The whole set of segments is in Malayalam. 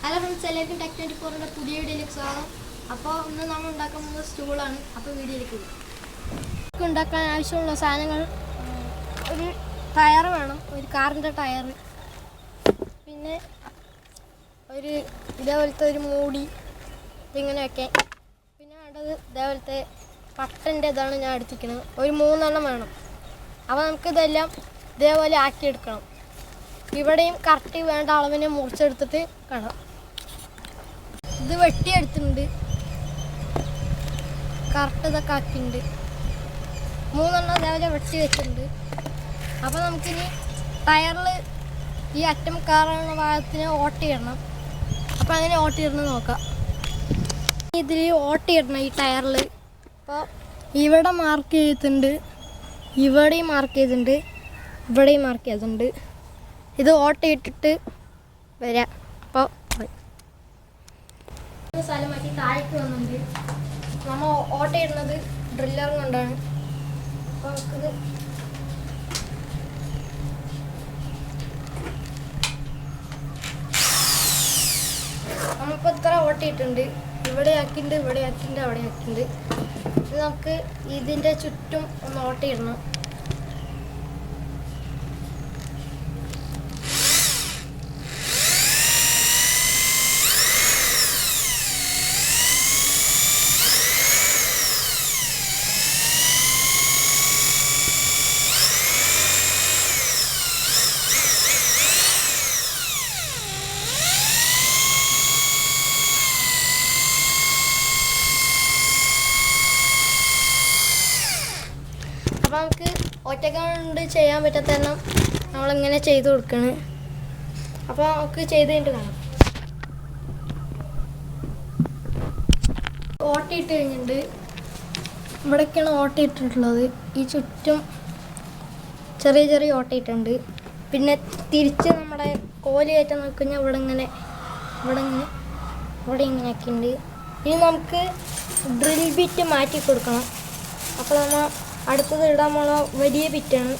ഹലോ ഫ്രണ്ട്സ്, എല്ലാവർക്കും ടെക്24ന്റെ പുതിയ വീഡിയോയിലേക്ക് സ്വാഗതം. അപ്പോൾ ഇന്ന് നമ്മൾ ഉണ്ടാക്കാൻ പോകുന്നത് സ്റ്റൂളാണ്. അപ്പോൾ വീഡിയോയിലേക്ക് പോകും. ഉണ്ടാക്കാൻ ആവശ്യമുള്ള സാധനങ്ങൾ: ഒരു ടയർ വേണം, ഒരു കാറിൻ്റെ ടയർ, പിന്നെ ഒരു ഇതേപോലത്തെ ഒരു മൂടി ഇതിങ്ങനെ വയ്ക്കാൻ, പിന്നെ വേണ്ടത് ഇതേപോലത്തെ പട്ടൻ്റെ ഇതാണ് ഞാൻ എടുത്തിരിക്കുന്നത്. ഒരു 3 എണ്ണം വേണം. അപ്പോൾ നമുക്കിതെല്ലാം ഇതേപോലെ ആക്കിയെടുക്കണം. ഇവിടെയും കറക്റ്റ് വേണ്ട അളവിനെ മുറിച്ചെടുത്തിട്ട് കാണാം. ഇത് വെട്ടിയെടുത്തിട്ടുണ്ട്, കറക്റ്റ് ഇതൊക്കെ ആക്കിയിട്ടുണ്ട്. 3 എണ്ണം അതേപോലെ വെട്ടി വെച്ചിട്ടുണ്ട്. അപ്പോൾ നമുക്കിനി ടയറിൽ ഈ അറ്റം കയറുന്ന ഭാഗത്തിന് ഓട്ടിയിടണം. അപ്പോൾ അങ്ങനെ ഓട്ടിയിടണം നോക്കാം. ഇതിൽ ഓട്ടിയിടണം ഈ ടയറിൽ. അപ്പോൾ ഇവിടെ മാർക്ക് ചെയ്തിട്ടുണ്ട്, ഇവിടെയും മാർക്ക് ചെയ്തിട്ടുണ്ട്, ഇവിടെയും മാർക്ക് ചെയ്തിട്ടുണ്ട്. ഇത് ഓട്ടയിട്ടിട്ട് വരാം. അപ്പോൾ സ്ഥലം മാറ്റി താഴേക്ക് വന്നിട്ടുണ്ട്. നമ്മൾ ഓട്ടയിടുന്നത് ഡ്രില്ലർ കൊണ്ടാണ്. അപ്പോൾ നമുക്കിത് നമ്മളിപ്പോൾ ഇത്ര ഓട്ടയിട്ടുണ്ട്. ഇവിടെ ആക്കിയിട്ടുണ്ട്, ഇവിടെ ആക്കിയിട്ടുണ്ട്, അവിടെ ആക്കിയിട്ടുണ്ട്. ഇത് നമുക്ക് ഇതിൻ്റെ ചുറ്റും ഒന്ന് ഓട്ടയിടണം. അപ്പോൾ നമുക്ക് ഒറ്റക്കൊണ്ട് ചെയ്യാൻ പറ്റാത്തതെല്ലാം നമ്മളിങ്ങനെ ചെയ്ത് കൊടുക്കണം. അപ്പോൾ നമുക്ക് ചെയ്ത് കഴിഞ്ഞിട്ട് കാണാം. ഓട്ടയിട്ട് കഴിഞ്ഞിട്ടുണ്ട്. ഇവിടേക്കാണ് ഓട്ടയിട്ടിട്ടുള്ളത്. ഈ ചുറ്റും ചെറിയ ചെറിയ ഓട്ടയിട്ടുണ്ട്. പിന്നെ തിരിച്ച് നമ്മുടെ കോല് കയറ്റാൻ നോക്കിക്കഴിഞ്ഞാൽ ഇവിടെ ഇങ്ങനെ ഇങ്ങനെ ആക്കിയിട്ടുണ്ട്. ഇനി നമുക്ക് ഡ്രിൽ ബിറ്റ് മാറ്റി കൊടുക്കണം. അപ്പോൾ നമ്മൾ അടുത്തത് ഇടാൻ പോണ വലിയ ബിറ്റാണ്.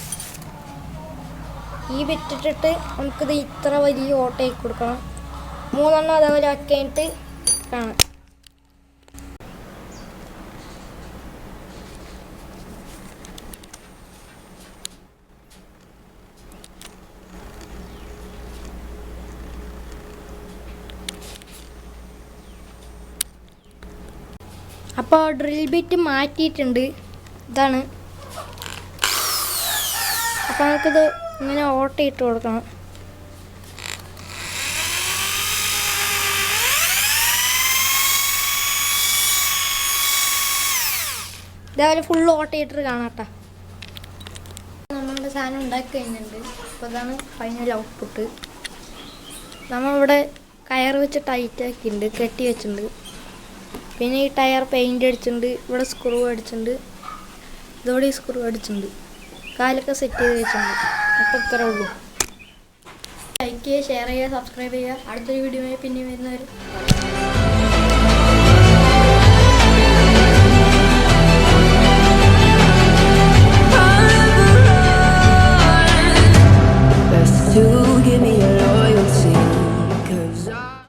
ഈ ബിറ്റിട്ടിട്ട് നമുക്കിത് ഇത്ര വലിയ ഓട്ടയാക്കി കൊടുക്കണം. 3 എണ്ണം അതേപോലെ ആക്കിയിട്ട് കാണാം. അപ്പോൾ ഡ്രിൽ ബിറ്റ് മാറ്റിയിട്ടുണ്ട്. ഇതാണ്. അപ്പോൾ നമുക്കിത് ഇങ്ങനെ ഓട്ടയിട്ട് കൊടുക്കണം. ഇതേപോലെ ഫുള്ള് ഓട്ടയിട്ടിട്ട് കാണാം കേട്ടോ. നമ്മളുടെ സാധനം ഉണ്ടാക്കി കഴിഞ്ഞിട്ടുണ്ട്. അപ്പോൾ ഇതാണ് ഫൈനൽ ഔട്ട്പുട്ട്. നമ്മളിവിടെ കയർ വെച്ച് ടൈറ്റ് ആക്കിയിട്ടുണ്ട്, കെട്ടി വെച്ചിട്ടുണ്ട്. പിന്നെ ഈ ടയർ പെയിൻ്റ് അടിച്ചിട്ടുണ്ട്, ഇവിടെ സ്ക്രൂ അടിച്ചിട്ടുണ്ട്, ഇതോടെ സ്ക്രൂ അടിച്ചിട്ടുണ്ട്, കാലൊക്കെ സെറ്റ് ചെയ്ത് വെച്ചിട്ടുണ്ട്. അപ്പോൾ ഇത്രേ ഉള്ളൂ. ലൈക്ക് ചെയ്യുക, ഷെയർ ചെയ്യുക, സബ്സ്ക്രൈബ് ചെയ്യുക. അടുത്തൊരു വീഡിയോയിൽ പിന്നെ വരുന്നവർ.